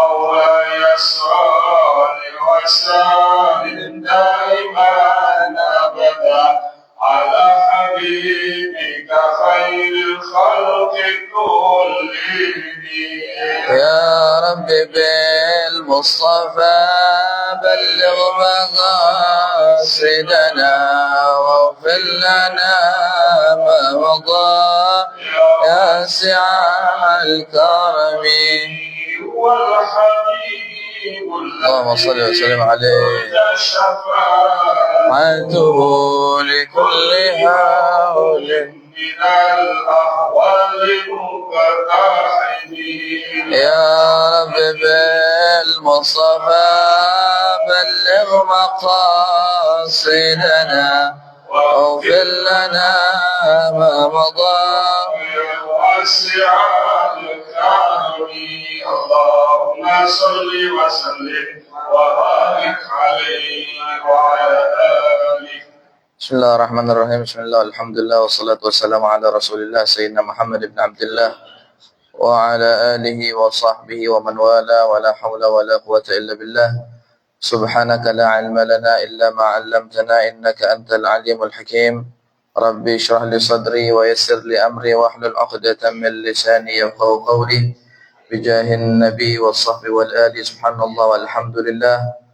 مولاي صل وسلم دائما أبدا على حبيبك خير الخلق كلهم. يا رب بالمصطفى بلغ مقاصدنا واغفر لنا ما مضى يا سعى الكرم والحبيب اللهم صل وسلم عليه عهده لكل هول من الأحوال المتقاعدين. يا رب بالمصطفى بلغ مقاصدنا واغفر لنا ما مضى واسع الكرم. اللهم صل وسلم وبارك عليه وعلى آله. Bismillahirrahmanirrahim. Bismillah, alhamdulillah, wassalatu wassalamu ala rasulillah Sayyidina Muhammad ibn Abdullah wa ala alihi wa sahbihi wa man wala wa la hawla wa la quwata illa billah. Subhanaka la ilma lana illa ma 'allamtana innaka antal alimul hakim. Rabbi shrah li sadri wa yassir li amri wa hlul 'uqdatam min lisani yafqahu qawli. Bijahin nabi wa sahbi wal ali subhanallah walhamdulillah.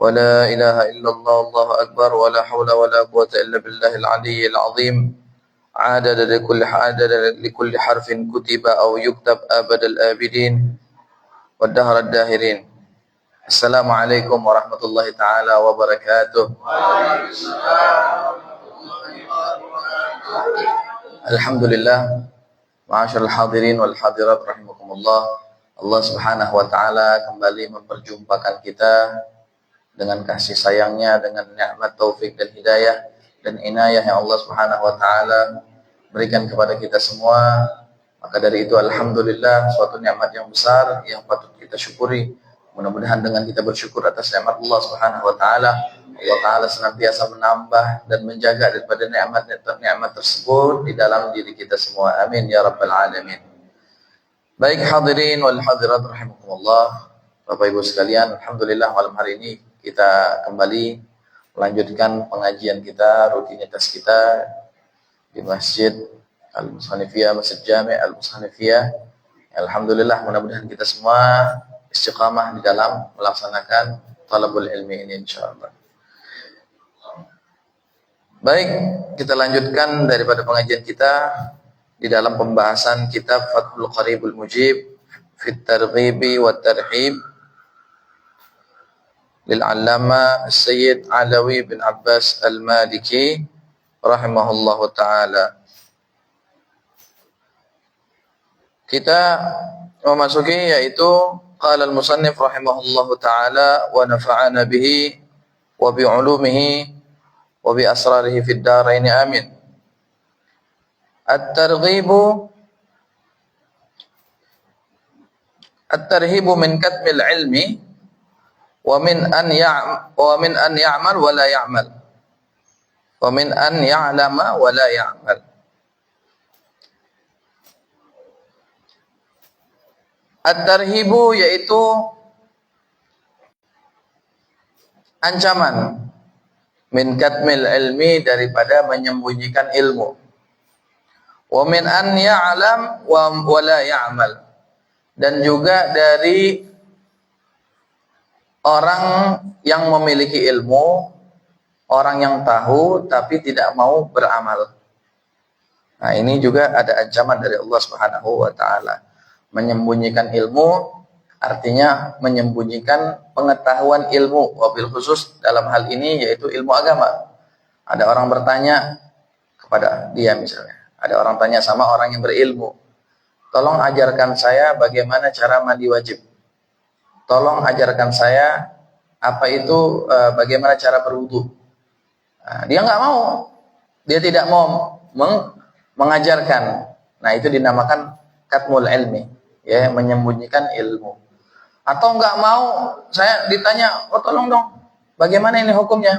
ولا إله إلا الله والله أكبر ولا حول ولا قوة إلا بالله العلي العظيم عدد لكل حرف كتب أو يكتب أبد الآبدين والدهر الداهرين. السلام عليكم ورحمة الله تعالى وبركاته. Alhamdulillah, ma'asyarul hadirin wal hadirat rahimakumullah. Allah Subhanahu wa taala kembali memperjumpakan kita dengan kasih sayangnya, dengan nikmat taufik dan hidayah dan inayah yang Allah Subhanahu wa taala berikan kepada kita semua. Maka dari itu alhamdulillah, suatu nikmat yang besar yang patut kita syukuri. Mudah-mudahan dengan kita bersyukur atas nikmat Allah Subhanahu wa taala, Allah taala senantiasa menambah dan menjaga daripada nikmat tersebut di dalam diri kita semua. Amin ya rabbal alamin. Baik hadirin wal hadirat rahimakumullah. Bapak Ibu sekalian, alhamdulillah malam hari ini kita kembali melanjutkan pengajian kita, rutinitas kita di Masjid Al-Mushanifiyah, Masjid Jami' Al-Mushanifiyah. Alhamdulillah, mudah-mudahan kita semua istiqamah di dalam melaksanakan talabul ilmi ini insyaallah. Baik, kita lanjutkan daripada pengajian kita di dalam pembahasan kitab Fathul Qaribul Mujib fit Targhibi wat Tarhib lil-Allama Sayyid Alawi bin Abbas Al-Maliki rahimahullahu ta'ala. Kita memasuki yaitu qala al-musannif rahimahullahu ta'ala wa nafa'ana bihi wa bi'ulumihi wa bi asrarihi fid darain amin. At-targhibu min katmil ilmi wa min an ya'mal wa la ya'mal wa min an ya'lama wa la ya'mal. At-tarhibu yaitu ancaman, min katmil ilmi daripada menyembunyikan ilmu, wa min an ya'lam wa la ya'mal, dan juga dari orang yang memiliki ilmu, orang yang tahu tapi tidak mau beramal. Nah, ini juga ada ancaman dari Allah Subhanahu wa taala. Menyembunyikan ilmu artinya menyembunyikan pengetahuan ilmu, wabil khusus dalam hal ini yaitu ilmu agama. Ada orang bertanya kepada dia misalnya, ada orang tanya sama orang yang berilmu, tolong ajarkan saya bagaimana cara mandi wajib. Tolong ajarkan saya apa itu bagaimana cara berwudu. Nah, dia nggak mau, dia tidak mau mengajarkan. Nah, itu dinamakan katmul ilmi, ya, menyembunyikan ilmu. Atau nggak mau, saya ditanya, oh tolong dong, bagaimana ini hukumnya?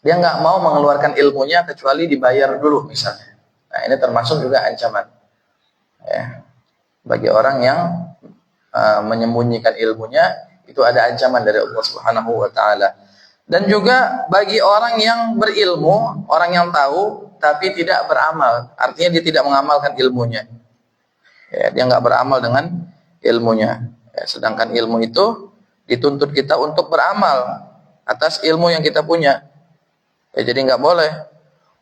Dia nggak mau mengeluarkan ilmunya kecuali dibayar dulu misalnya. Nah, ini termasuk juga ancaman, ya, bagi orang yang menyembunyikan ilmunya, itu ada ancaman dari Allah Subhanahu wa taala. Dan juga bagi orang yang berilmu, orang yang tahu tapi tidak beramal, artinya dia tidak mengamalkan ilmunya. Ya, dia nggak beramal dengan ilmunya. Ya, sedangkan ilmu itu dituntut kita untuk beramal atas ilmu yang kita punya. Ya, jadi nggak boleh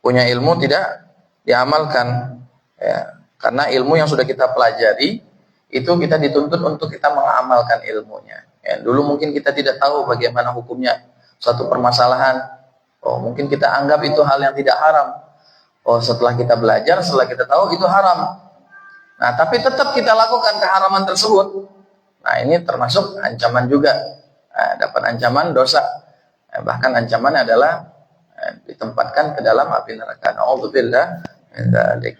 punya ilmu tidak diamalkan. Ya, karena ilmu yang sudah kita pelajari itu kita dituntut untuk kita mengamalkan ilmunya. Ya, dulu mungkin kita tidak tahu bagaimana hukumnya suatu permasalahan. Oh, mungkin kita anggap itu hal yang tidak haram. Oh, setelah kita belajar, setelah kita tahu itu haram. Nah, tapi tetap kita lakukan keharaman tersebut. Nah, ini termasuk ancaman juga. Dapat ancaman dosa. Bahkan ancamannya adalah ditempatkan ke dalam api neraka. Na'udzubillah min dzalik.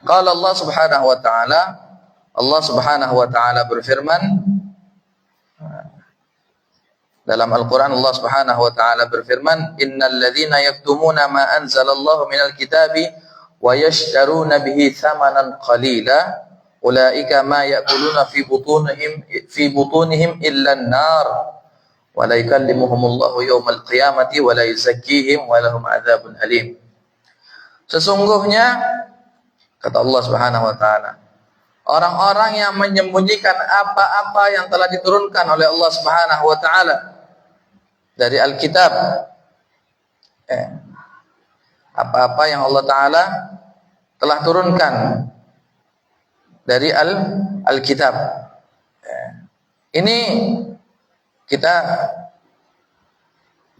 Qala Allah Subhanahu wa taala, Allah Subhanahu wa taala berfirman dalam Al-Qur'an, Allah Subhanahu wa taala berfirman, "Innal ladzina yaktumuna ma anzalallahu minal kitabi wa yashtaruna bihi thamanan qalila ulaika ma ya'kuluna fi butunihim illa an-nar wa la yukallimuhumullahu yawmal qiyamati wa la yuzakkihim wa lahum adzabun alim." Sesungguhnya kata Allah Subhanahu wa taala, orang-orang yang menyembunyikan apa-apa yang telah diturunkan oleh Allah Subhanahu wa taala dari Alkitab, apa-apa yang Allah taala telah turunkan dari Alkitab. Ini kita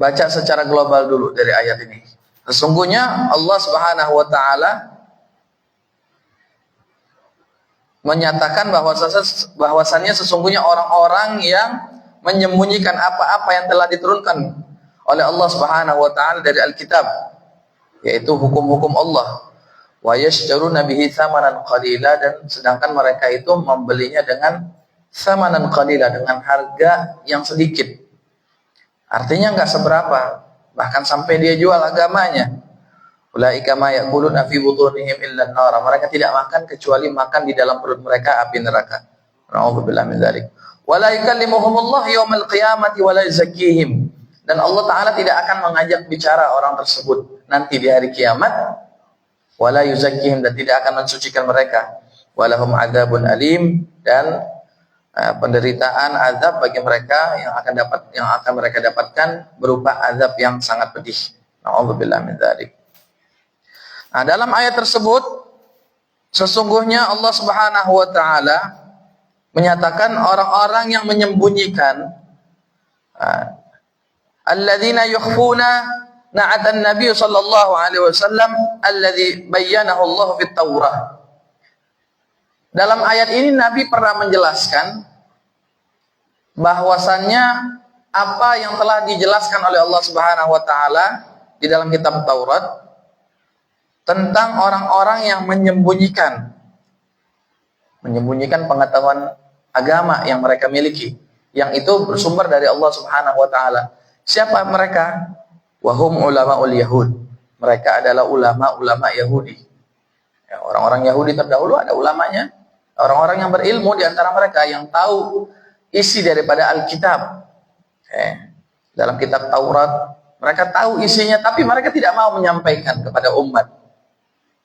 baca secara global dulu dari ayat ini. Sesungguhnya Allah Subhanahu wa taala menyatakan bahwasannya sesungguhnya orang-orang yang menyembunyikan apa-apa yang telah diturunkan oleh Allah Subhanahu wa taala dari Alkitab, yaitu hukum-hukum Allah. Wa yashtaruna bihi thamanan qalila, dan sedangkan mereka itu membelinya dengan thamanan qalila, dengan harga yang sedikit. Artinya enggak seberapa, bahkan sampai dia jual agamanya. Ulaika ma ya'kuluna fi butunihim illa an-nar. Mereka tidak makan kecuali makan di dalam perut mereka api neraka. Na'udzubillah min dzalik. Wa la yukallimuhumullahu yawmal qiyamati wa la yuzakkihim. Dan Allah taala tidak akan mengajak bicara orang tersebut nanti di hari kiamat. Wa la yuzakkihim, dan tidak akan mensucikan mereka. Wa lahum adzabun alim, dan penderitaan azab bagi mereka yang akan mereka dapatkan berupa azab yang sangat pedih. Na'udzubillah min dzalik. Nah, dalam ayat tersebut sesungguhnya Allah Subhanahu wa taala menyatakan orang-orang yang menyembunyikan alladzina yukhfuna na'atan Nabi sallallahu alaihi wasallam alladzi bayyanahu Allah fit Taurah. Dalam ayat ini Nabi pernah menjelaskan bahwasannya apa yang telah dijelaskan oleh Allah Subhanahu wa taala di dalam kitab Taurat tentang orang-orang yang menyembunyikan pengetahuan agama yang mereka miliki, yang itu bersumber dari Allah Subhanahu wa taala. Siapa mereka? Wahum ulamaul Yahud. Mereka adalah ulama-ulama Yahudi. Ya, orang-orang Yahudi terdahulu ada ulamanya, orang-orang yang berilmu di antara mereka yang tahu isi daripada Alkitab. Dalam kitab Taurat mereka tahu isinya, tapi mereka tidak mau menyampaikan kepada umat.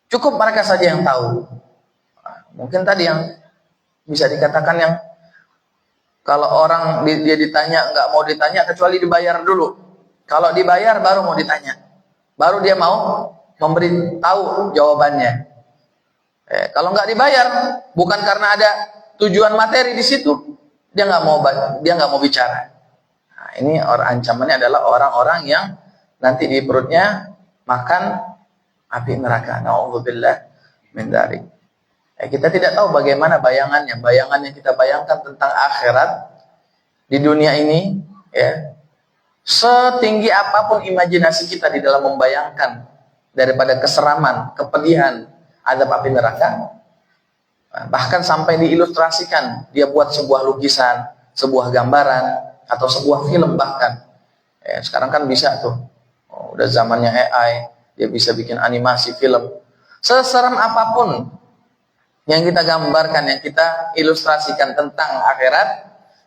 Cukup mereka saja yang tahu. Mungkin tadi yang bisa dikatakan yang kalau orang dia ditanya nggak mau ditanya kecuali dibayar dulu. Kalau dibayar baru mau ditanya, baru dia mau memberi tahu jawabannya. Kalau nggak dibayar, bukan karena ada tujuan materi di situ, dia nggak mau bicara. Nah, ini ancamannya adalah orang-orang yang nanti di perutnya makan api neraka. Na'udzubillah min dzalik. Kita tidak tahu bagaimana bayangan yang kita bayangkan tentang akhirat di dunia ini, ya. Setinggi apapun imajinasi kita di dalam membayangkan daripada keseraman, kepedihan azab api neraka, bahkan sampai diilustrasikan, dia buat sebuah lukisan, sebuah gambaran, atau sebuah film bahkan. Sekarang kan bisa tuh, udah zamannya AI, dia bisa bikin animasi film. Seseram apapun yang kita gambarkan, yang kita ilustrasikan tentang akhirat,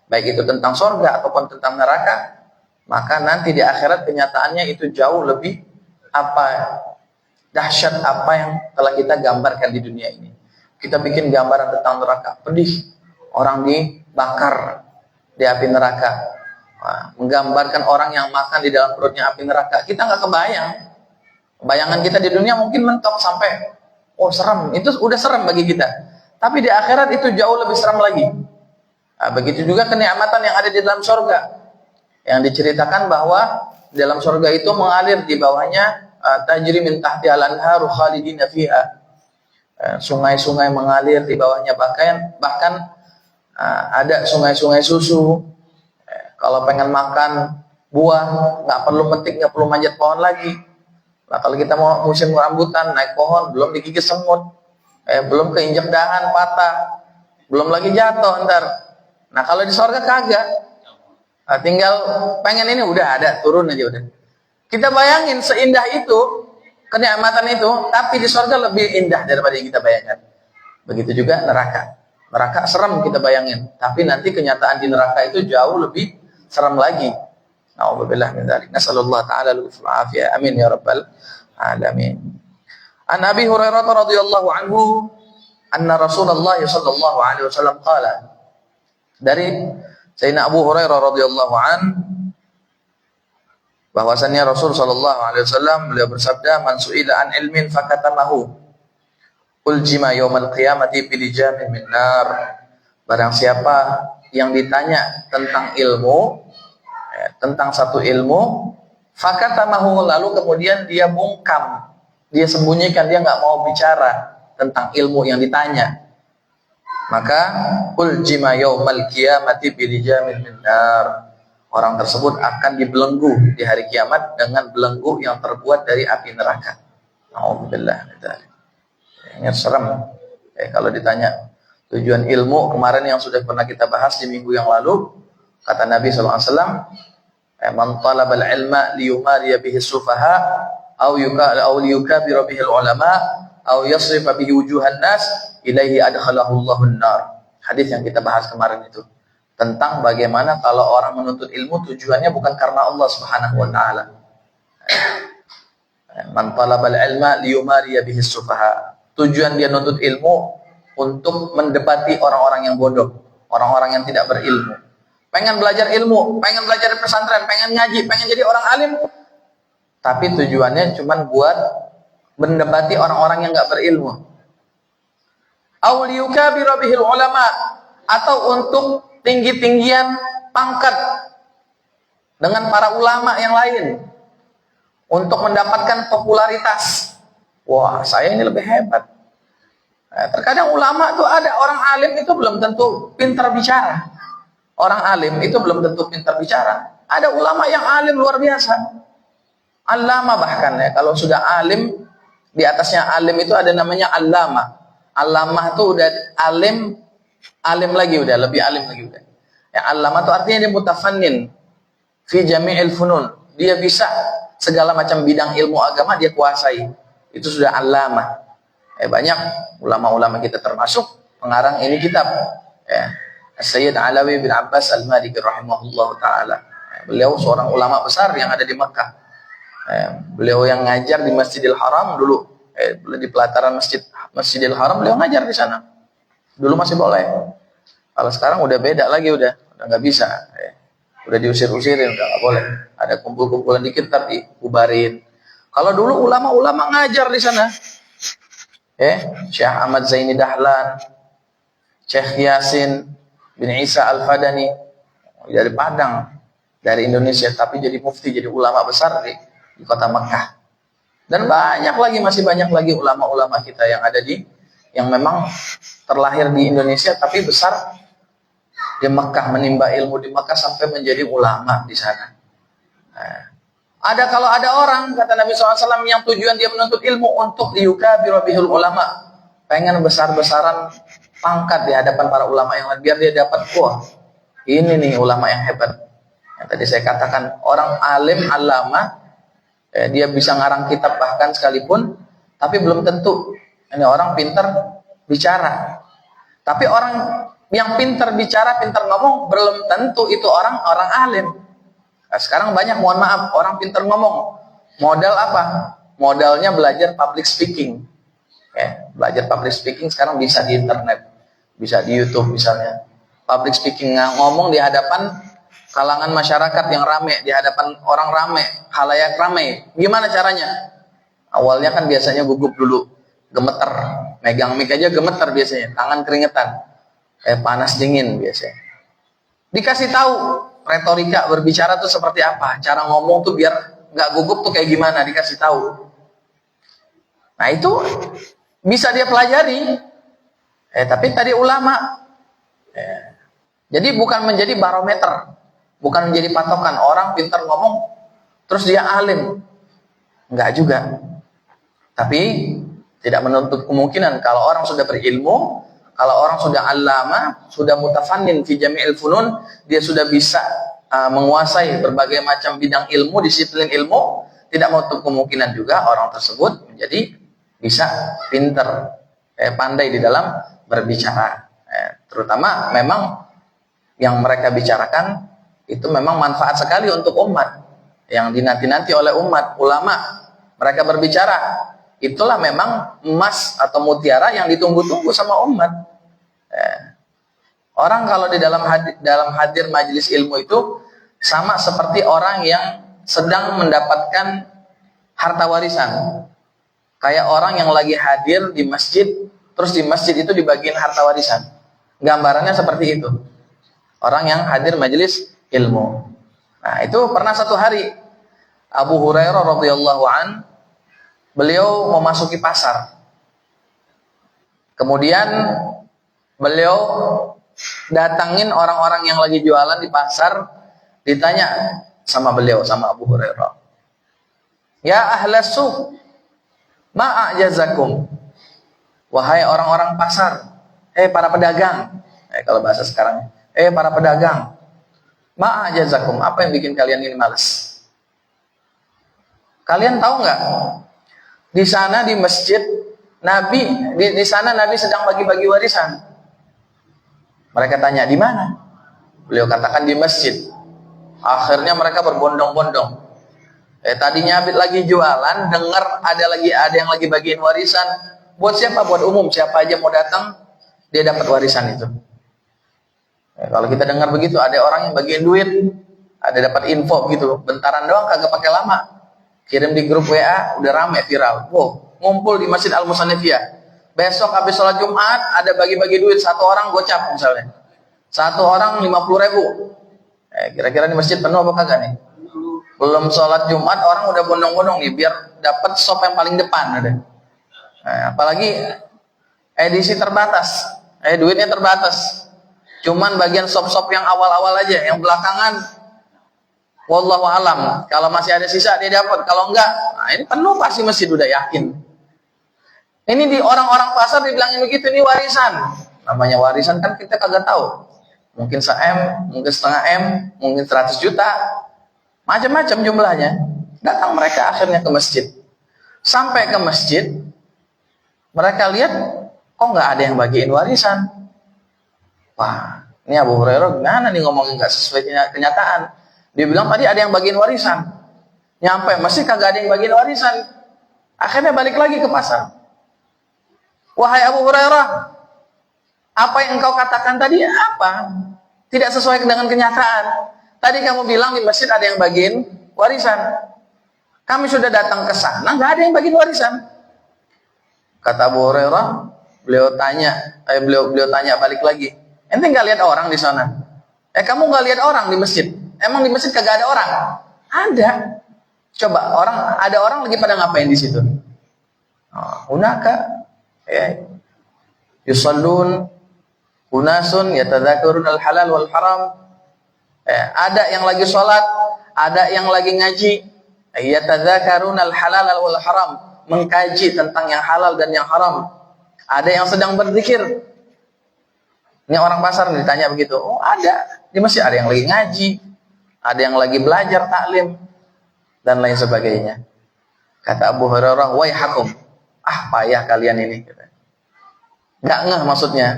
baik itu tentang surga ataupun tentang neraka, maka nanti di akhirat kenyataannya itu jauh lebih dahsyat apa yang telah kita gambarkan di dunia ini. Kita bikin gambaran tentang neraka, pedih, orang dibakar di api neraka. Nah, menggambarkan orang yang makan di dalam perutnya api neraka, kita nggak kebayang. Bayangan kita di dunia mungkin mentok sampai, oh serem, itu udah serem bagi kita. Tapi di akhirat itu jauh lebih serem lagi. Nah, begitu juga kenikmatan yang ada di dalam surga, yang diceritakan bahwa di dalam surga itu mengalir di bawahnya tajri min tahtiha al-anharu khalidina fiha. Sungai-sungai mengalir di bawahnya, bahkan ada sungai-sungai susu. Kalau pengen makan buah, nggak perlu metik, nggak perlu manjat pohon lagi. Nah, kalau kita mau musim rambutan, naik pohon, belum digigit semut, belum keinjak dahan patah, belum lagi jatuh ntar. Nah, kalau di surga kagak. Nah, tinggal pengen ini udah ada, turun aja udah. Kita bayangin seindah itu, kenikmatan itu, tapi di surga lebih indah daripada yang kita bayangkan. Begitu juga neraka. Neraka serem kita bayangin, tapi nanti kenyataan di neraka itu jauh lebih serem lagi. Na'udzubillah min dzalik. Nasallallahu ta'ala al-'afwa wal 'afiyah. Amin ya rabbal alamin. An Abi Hurairah radhiyallahu anhu anna Rasulullah sallallahu alaihi wasallam qala. Dari Sayyidina Abu Hurairah radhiyallahu an, bahwasannya Rasul sallallahu alaihi wasallam beliau bersabda, man su'ila an ilmin fakatamahu uljima yaumal qiyamati bilijamin min nar. Barang siapa yang ditanya tentang ilmu, tentang satu ilmu, fakatamahu, lalu kemudian dia bungkam, dia sembunyikan, dia nggak mau bicara tentang ilmu yang ditanya, maka uljima yaumal qiyamati bilijamin min nar. Orang tersebut akan dibelenggu di hari kiamat dengan belenggu yang terbuat dari api neraka. Alhamdulillah. Ingat serem. Kalau ditanya tujuan ilmu, kemarin yang sudah pernah kita bahas di minggu yang lalu, kata Nabi SAW, man talabal ilma liyumariya bihi sufaha aw liyukabira bihi ulama aw yasrifa bihi wujuhan nas ilaihi adkhalahu Allahun nar. Hadis yang kita bahas kemarin itu tentang bagaimana kalau orang menuntut ilmu tujuannya bukan karena Allah Subhanahu wa taala. Man talabal ilma liyumariya bihi sufaha. Tujuan dia nuntut ilmu untuk mendebati orang-orang yang bodoh, orang-orang yang tidak berilmu. Pengen belajar ilmu, pengen belajar di pesantren, pengen ngaji, pengen jadi orang alim, tapi tujuannya cuma buat mendebati orang-orang yang nggak berilmu. Aw liyukabira bihil ulama, atau untuk tinggi-tinggian pangkat dengan para ulama yang lain untuk mendapatkan popularitas. Wah, saya ini lebih hebat. Terkadang ulama itu ada orang alim itu belum tentu pintar bicara. Orang alim itu belum tentu pintar bicara. Ada ulama yang alim luar biasa. Allama bahkan ya, kalau sudah alim, di atasnya alim itu ada namanya allama. Allama itu udah alim, alim lagi udah, lebih alim lagi udah. Ya, allama itu artinya dia mutafannin fi jami'il funun. Dia bisa segala macam bidang ilmu agama dia kuasai. Itu sudah allama. Banyak ulama-ulama kita termasuk pengarang ini kitab. Ya. Sayyid Alawi bin Abbas Al-Maliki rahimahullah ta'ala. Beliau seorang ulama besar yang ada di Makkah. Beliau yang ngajar di Masjidil Haram dulu. Di pelataran Masjidil Haram beliau ngajar di sana. Dulu masih boleh. Kalau sekarang udah beda lagi, udah nggak bisa. Udah diusir-usirin, udah nggak boleh. Ada kumpul-kumpulan dikit tapi bubarin. Kalau dulu ulama-ulama ngajar di sana. Syekh Ahmad Zaini Dahlan, Syekh Yasin bin Isa Al-Fadani dari Padang, dari Indonesia, tapi jadi mufti, jadi ulama besar di kota Mekah. Dan banyak lagi, masih banyak lagi ulama-ulama kita yang ada yang memang terlahir di Indonesia tapi besar di Mekah, menimba ilmu di Mekah sampai menjadi ulama di sana. Kalau ada orang, kata Nabi SAW, yang tujuan dia menuntut ilmu untuk liyukabira bihil ulama, pengen besar-besaran pangkat di hadapan para ulama yang lain, biar dia dapat, wah ini nih ulama yang hebat. Yang tadi saya katakan, orang alim, alama, dia bisa ngarang kitab bahkan sekalipun, tapi belum tentu ini orang pintar bicara. Tapi orang yang pintar bicara, pintar ngomong, belum tentu itu orang alim. Nah, sekarang banyak, mohon maaf, orang pintar ngomong. Modal apa? Modalnya belajar public speaking. Belajar public speaking sekarang bisa di internet, bisa di YouTube misalnya. Public speaking, ngomong di hadapan kalangan masyarakat yang rame, di hadapan orang rame, khalayak rame. Gimana caranya? Awalnya kan biasanya gugup dulu, gemeter, megang mic aja gemeter biasanya, tangan keringetan, panas dingin biasanya. Dikasih tahu retorika berbicara tuh seperti apa, cara ngomong tuh biar nggak gugup tuh kayak gimana, dikasih tahu. Nah itu bisa dia pelajari. Tapi tadi ulama, jadi bukan menjadi barometer, bukan menjadi patokan. Orang pintar ngomong terus dia alim, enggak juga. Tapi tidak menutup kemungkinan kalau orang sudah berilmu, kalau orang sudah alama, sudah mutafannin fi jami'il funun, dia sudah bisa menguasai berbagai macam bidang ilmu, disiplin ilmu, tidak menutup kemungkinan juga orang tersebut menjadi bisa pintar, pandai di dalam berbicara. Terutama memang yang mereka bicarakan itu memang manfaat sekali untuk umat, yang dinanti-nanti oleh umat. Ulama mereka berbicara, itulah memang emas atau mutiara yang ditunggu-tunggu sama umat. Orang kalau di dalam hadir majelis ilmu itu sama seperti orang yang sedang mendapatkan harta warisan. Kayak orang yang lagi hadir di masjid, terus di masjid itu dibagiin harta warisan. Gambarannya seperti itu. Orang yang hadir majelis ilmu. Nah, itu pernah satu hari Abu Hurairah radhiyallahu an, beliau memasuki pasar. Kemudian beliau datangin orang-orang yang lagi jualan di pasar, ditanya sama beliau, sama Abu Hurairah. Ya ahlas suq, ma a'jazakum. Wahai orang-orang pasar, para pedagang. Kalau bahasa sekarang, para pedagang. Ma a'jazakum, apa yang bikin kalian ini malas? Kalian tahu nggak? Di sana di masjid Nabi, di sana Nabi sedang bagi-bagi warisan. Mereka tanya, di mana? Beliau katakan di masjid. Akhirnya mereka berbondong-bondong. Tadinya Abid lagi jualan, dengar ada yang lagi bagiin warisan. Buat siapa? Buat umum. Siapa aja mau datang, dia dapat warisan itu. Kalau kita dengar begitu, ada orang yang bagiin duit, ada dapat info gitu, bentaran doang, kagak pakai lama. Kirim di grup WA, udah rame, viral. Wow, ngumpul di Masjid Al-Musanifiyah. Besok habis sholat Jumat, ada bagi-bagi duit, satu orang gocap misalnya. Satu orang 50.000. Kira-kira di masjid penuh apa kagak nih? Belum sholat Jumat, orang udah bondong-bondong nih, biar dapat sop yang paling depan. Ada. Apalagi edisi terbatas, duitnya terbatas. Cuman bagian sop-sop yang awal-awal aja, yang belakangan wallahu alam. Kalau masih ada sisa dia dapat, kalau enggak, ini penuh pasti masjid, udah yakin. Ini di orang-orang pasar dibilangin begitu, ini warisan. Namanya warisan kan kita kagak tahu. Mungkin 1 M, mungkin setengah M, mungkin 100 juta. Macam-macam jumlahnya. Datang mereka akhirnya ke masjid. Sampai ke masjid, mereka lihat kok nggak ada yang bagiin warisan. Wah, ini Abu Hurairah gimana nih ngomongin nggak sesuai kenyataan. Dia bilang tadi ada yang bagiin warisan. Nyampe masih kagak ada yang bagiin warisan. Akhirnya balik lagi ke pasar. Wahai Abu Hurairah, apa yang engkau katakan tadi apa? Tidak sesuai dengan kenyataan. Tadi kamu bilang di masjid ada yang bagiin warisan. Kami sudah datang ke sana, nggak ada yang bagiin warisan. Kata Abu Hurairah, beliau tanya balik lagi. Ente nggak lihat orang di sana? Kamu nggak lihat orang di masjid? Emang di masjid kagak ada orang? Ada. Coba ada orang lagi pada ngapain di situ? Hunaka, yusallun, unasun yatadzakarun al-halal wal haram. Ada yang lagi sholat, ada yang lagi ngaji. Yatadzakarun al-halal wal haram, mengkaji tentang yang halal dan yang haram. Ada yang sedang berzikir. Ini orang pasar ditanya begitu. Oh ada, di masjid ada yang lagi ngaji, ada yang lagi belajar taklim dan lain sebagainya. Kata Abu Hurairah, waihakum, payah kalian ini. Nggak ngeh maksudnya.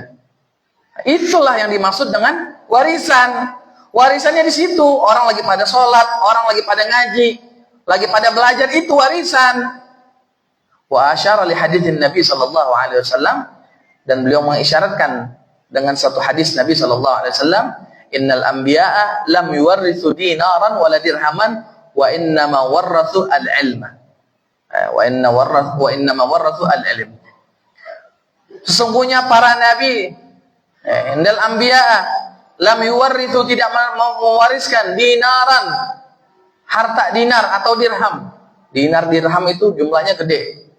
Itulah yang dimaksud dengan warisan. Warisannya di situ. Orang lagi pada sholat, orang lagi pada ngaji, lagi pada belajar, itu warisan. Wa asyara li haditsin Nabi sallallahu alaihi wasallam, dan beliau mengisyaratkan dengan satu hadis Nabi sallallahu alaihi wasallam, innal anbiya'a lam yuwarrithu dinaran wala dirhaman wa innama warrathu al-ilma. Wa innama warrathu al-ilm. Sesungguhnya para nabi, innal anbiya'a lam yuwarrithu, tidak mewariskan dinaran, harta dinar atau dirham. Dinar dirham itu jumlahnya gede.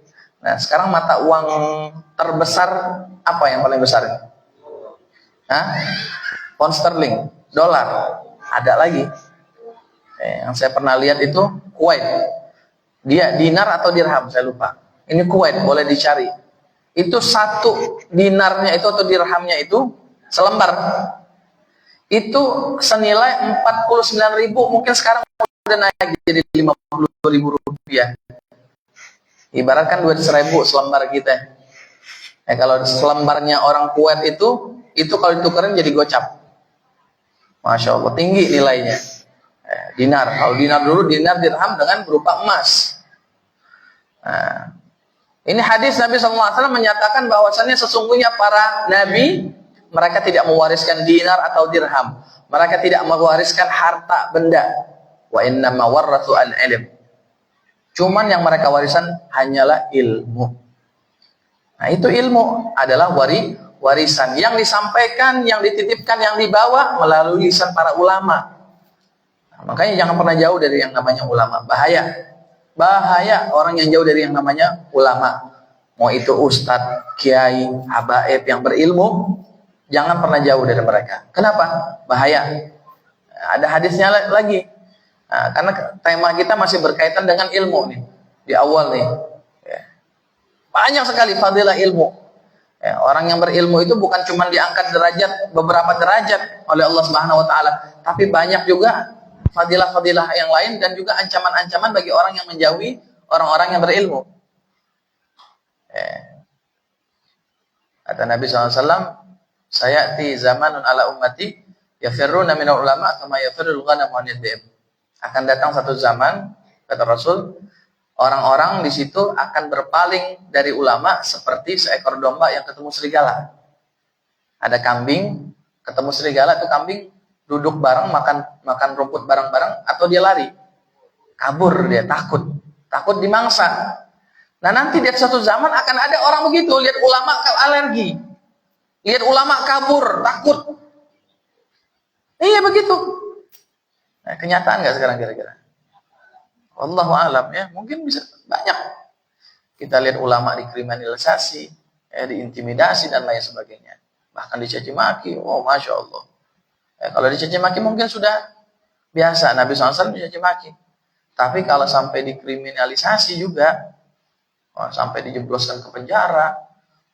Nah, sekarang mata uang terbesar apa yang paling besar? Hah? Pound sterling, dolar, ada lagi. Yang saya pernah lihat itu Kuwait. Dia dinar atau dirham, saya lupa. Ini Kuwait, boleh dicari. Itu satu dinarnya itu atau dirhamnya itu selembar. Itu senilai 49.000, mungkin sekarang udah naik jadi 50.000 rupiah. Ibaratkan 200.000 selembar kita. Kalau selembarnya orang Kuwait itu kalau ditukerin jadi gocap. Masya Allah, tinggi nilainya. Dinar, kalau dinar dulu, dinar dirham dengan berupa emas. Nah, ini hadis Nabi SAW menyatakan bahwasannya sesungguhnya para nabi, mereka tidak mewariskan dinar atau dirham. Mereka tidak mewariskan harta benda. Wa innama warrathu al-ilm. Cuman yang mereka warisan hanyalah ilmu. Nah, itu ilmu adalah warisan yang disampaikan, yang dititipkan, yang dibawa melalui lisan para ulama. Nah, makanya jangan pernah jauh dari yang namanya ulama. Bahaya orang yang jauh dari yang namanya ulama. Mau itu ustadz, kiai, habaib yang berilmu, jangan pernah jauh dari mereka. Kenapa? Bahaya. Ada hadisnya lagi. Nah, karena tema kita masih berkaitan dengan ilmu nih, di awal nih. Ya. Banyak sekali fadilah ilmu. Ya, orang yang berilmu itu bukan cuma diangkat derajat, beberapa derajat oleh Allah Subhanahu wa taala, tapi banyak juga fadilah-fadilah yang lain dan juga ancaman-ancaman bagi orang yang menjauhi orang-orang yang berilmu. Ya. Kata Nabi SAW, sayati zamanun ala ummati yafirruna minal ulama kama yafirrul ghanamu anid dhib. Akan datang satu zaman, kata Rasul, orang-orang di situ akan berpaling dari ulama seperti seekor domba yang ketemu serigala. Ada kambing ketemu serigala, itu kambing duduk bareng makan rumput bareng-bareng, atau dia lari, kabur, dia takut dimangsa. Nah, nanti di satu zaman akan ada orang begitu, lihat ulama alergi, lihat ulama kabur, takut. Iya begitu. Nah, kenyataan nggak sekarang kira-kira? Wallahu a'lam ya, mungkin bisa banyak. Kita lihat ulama dikriminalisasi, diintimidasi dan lain sebagainya. Bahkan dicaci maki. Oh, masya Allah. Kalau dicaci maki mungkin sudah biasa. Nabi SAW dicaci maki. Tapi kalau sampai dikriminalisasi juga, sampai dijebloskan ke penjara,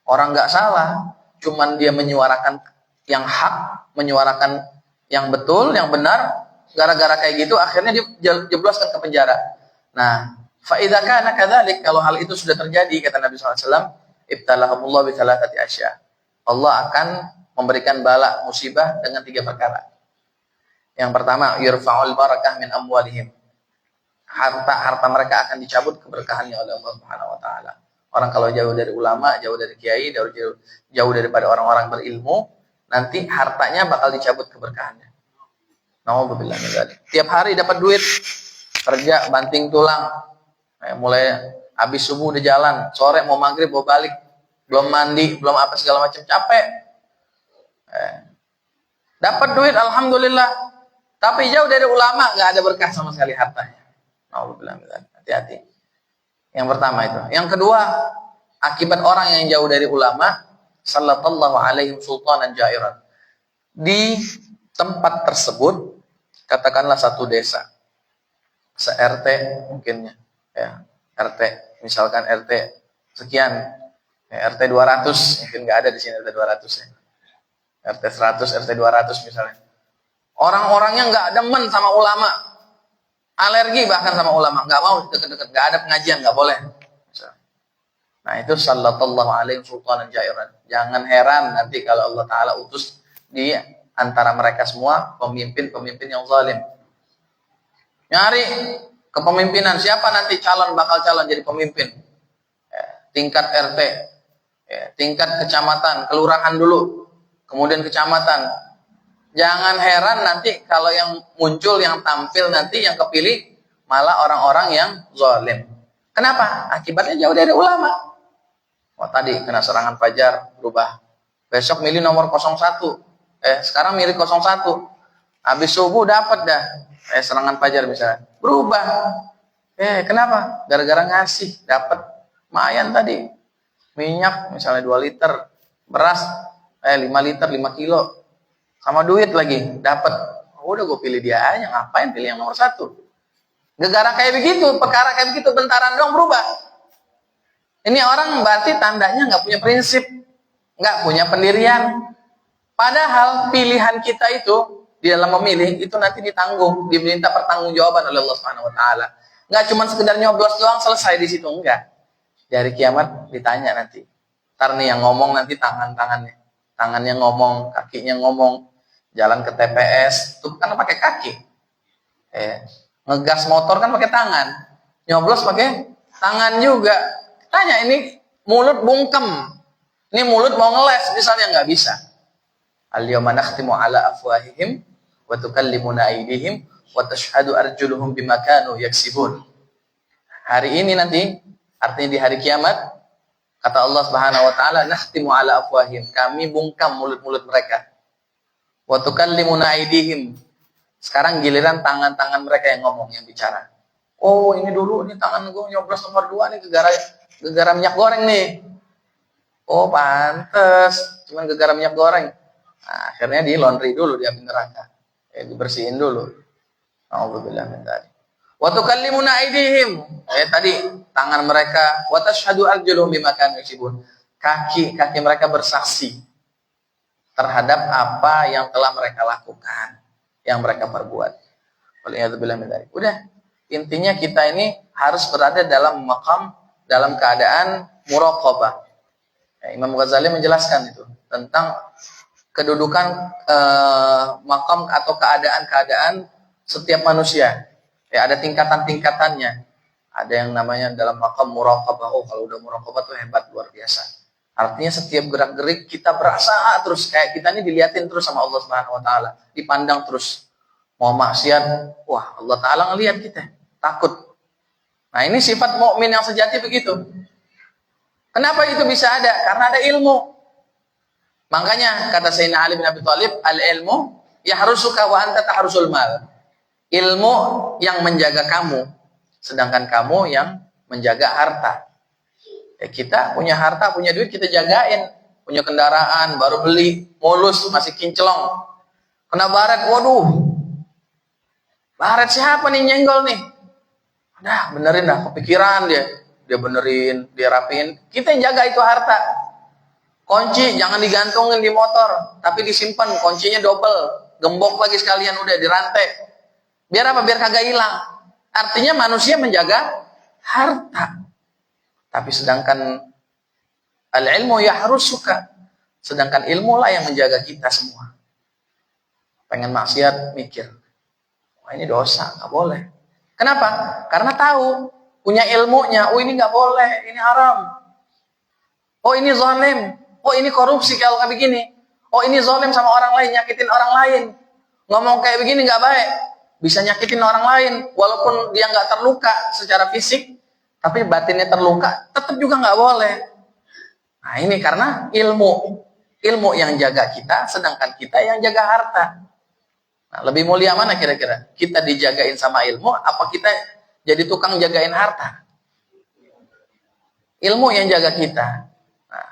orang nggak salah, cuman dia menyuarakan yang hak, menyuarakan yang betul, yang benar. Gara-gara kayak gitu akhirnya dijebloskan ke penjara. Nah, fa idza kana kadzalik, kalau hal itu sudah terjadi, kata Nabi SAW, ibtalahumullah bi thalathati asya. Allah akan memberikan bala musibah dengan 3 perkara. Yang pertama, yurfa'ul barakah min amwalihim. Harta mereka akan dicabut keberkahannya oleh Allah Subhanahu wa taala. Orang kalau jauh dari ulama, jauh dari kiai, jauh daripada orang-orang berilmu, nanti hartanya bakal dicabut keberkahannya. Nauzubillah min dzalik. Tiap hari dapat duit, kerja banting tulang, mulai habis subuh udah jalan, sore mau maghrib mau balik, belum mandi, belum apa segala macam, capek. Dapat duit alhamdulillah, tapi jauh dari ulama nggak ada berkah sama sekali hartanya. Nauzubillah min dzalik. Hati-hati. Yang pertama itu. Yang kedua, akibat orang yang jauh dari ulama, sallallahu alaihim sultanan jairan. Di tempat tersebut, katakanlah satu desa, se-RT mungkinnya, ya, RT, misalkan RT sekian, ya, RT 200, mungkin nggak ada di sini RT 200 ya, RT 100, RT 200 misalnya. Orang-orangnya nggak demen sama ulama, alergi bahkan sama ulama, nggak mau deket-deket, nggak ada pengajian, nggak boleh. Misalnya. Nah, itu sallallahu alaihi sultanan jairan. Jangan heran nanti kalau Allah Ta'ala utus di antara mereka semua pemimpin-pemimpin yang zalim. Nyari kepemimpinan, siapa nanti bakal calon jadi pemimpin? Tingkat RT, tingkat kecamatan, kelurahan dulu, kemudian kecamatan. Jangan heran nanti kalau yang muncul, yang tampil nanti, yang kepilih malah orang-orang yang zalim. Kenapa? Akibatnya jauh dari ulama. Tadi kena serangan fajar, berubah. Besok milih nomor 01. Sekarang milih 01. Habis subuh dapat dah. Serangan fajar misalnya. Berubah. Kenapa? Gara-gara ngasih, dapat. Lumayan tadi. Minyak misalnya 2 liter. Beras 5 liter, 5 kilo. Sama duit lagi, dapat. Udah gue pilih dia aja, ngapain pilih yang nomor 1? Gara-gara kayak begitu, perkara kayak begitu, bentaran dong berubah. Ini orang berarti tandanya nggak punya prinsip, nggak punya pendirian. Padahal pilihan kita itu di dalam memilih itu nanti ditanggung, diminta pertanggungjawaban oleh Allah Subhanahu Wa Taala. Nggak cuma sekedar nyoblos doang selesai di situ, enggak. Dari kiamat ditanya nanti. Ntar nih yang ngomong nanti tangannya ngomong, kakinya ngomong, jalan ke TPS itu kan pakai kaki, ngegas motor kan pakai tangan, nyoblos pakai tangan juga. Tanya, ini mulut bungkem, ini mulut mau ngeles misalnya, nggak bisa. Al-yawma nakhtimu ala afwahihim wa tukallimuna aydihim wa tashhadu arjuluhum bima kanu yaksibun. Hari ini nanti, artinya di hari kiamat, kata Allah Subhanahu wa taala, nakhtimu ala afwahihim, kami bungkam mulut-mulut mereka. Wa tukallimuna aydihim. Sekarang giliran tangan-tangan mereka yang ngomong, yang bicara. Oh, ini dulu, ini tangan gue nyoblos nomor 2 nih gegara minyak goreng nih. Oh, pantes, cuman gegara minyak goreng. Nah, akhirnya di laundry dulu, diambil neraka. Dibersihin dulu. Alhamdulillah min dzalik. Wa tukallimuna aydihim. Tadi tangan mereka, wa tashhadu arjuluhum bima kanu yaksibun. Kaki mereka bersaksi terhadap apa yang telah mereka lakukan, yang mereka perbuat. Waliyadzubillah min dzalik. Udah, intinya kita ini harus berada dalam maqam, dalam keadaan muraqabah. Imam Ghazali menjelaskan itu tentang kedudukan maqam atau keadaan-keadaan setiap manusia. Ada tingkatan-tingkatannya. Ada yang namanya dalam maqam muraqabah. Oh, kalau udah muraqabah tuh hebat, luar biasa. Artinya setiap gerak-gerik kita berasa terus, kayak kita ini dilihatin terus sama Allah Subhanahu wa taala, dipandang terus. Mau maksiat, wah Allah Taala ngelihat kita, takut. Nah, ini sifat mukmin yang sejati begitu. Kenapa itu bisa ada? Karena ada ilmu. Makanya kata Sayyidina Ali bin Abi Thalib, al-ilmu yahrusuka wa anta tahrusul mal. Ilmu yang menjaga kamu, sedangkan kamu yang menjaga harta. Kita punya harta, punya duit, kita jagain. Punya kendaraan, baru beli, mulus, masih kinclong. Kena baret, waduh. Baret siapa nih nyenggol nih? Dah, benerin dah, kepikiran dia. Dia benerin, dia rapiin. Kita yang jaga itu harta. Kunci jangan digantungin di motor, tapi disimpan, kuncinya double. Gembok lagi sekalian, udah dirantai. Biar apa? Biar kagak hilang. Artinya manusia menjaga harta. Tapi sedangkan al-ilmu yahrusuka. Sedangkan ilmu lah yang menjaga kita semua. Pengen maksiat, mikir. Wah, ini dosa, nggak boleh. Kenapa? Karena tahu, punya ilmunya. Oh, ini nggak boleh, ini haram. Oh, ini zalim. Oh, ini korupsi kalau kayak begini. Oh, ini zalim sama orang lain, nyakitin orang lain. Ngomong kayak begini nggak baik. Bisa nyakitin orang lain. Walaupun dia nggak terluka secara fisik, tapi batinnya terluka, tetap juga nggak boleh. Nah, ini karena ilmu yang jaga kita, sedangkan kita yang jaga harta. Nah, lebih mulia mana kira-kira? Kita dijagain sama ilmu, apa kita jadi tukang jagain harta? Ilmu yang jaga kita. Nah,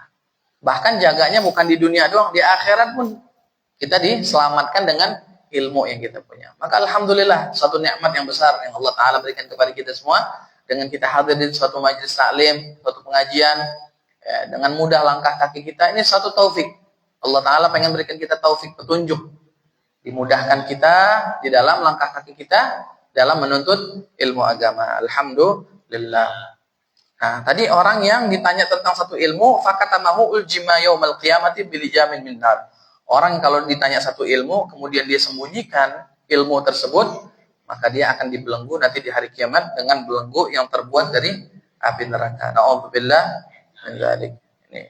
bahkan jaganya bukan di dunia doang, di akhirat pun kita diselamatkan dengan ilmu yang kita punya. Maka alhamdulillah, suatu nikmat yang besar yang Allah Ta'ala berikan kepada kita semua, dengan kita hadir di suatu majelis taklim, suatu pengajian, dengan mudah langkah kaki kita, ini suatu taufik. Allah Ta'ala pengen berikan kita taufik, petunjuk. Dimudahkan kita di dalam langkah kaki kita dalam menuntut ilmu agama. Alhamdulillah. Nah, tadi orang yang ditanya tentang satu ilmu, fakatamahu uljima yaumal qiyamati bilijamin min nar. Orang kalau ditanya satu ilmu, kemudian dia sembunyikan ilmu tersebut, maka dia akan dibelenggu nanti di hari kiamat dengan belenggu yang terbuat dari api neraka. Na'udzubillah min dzalik. Ini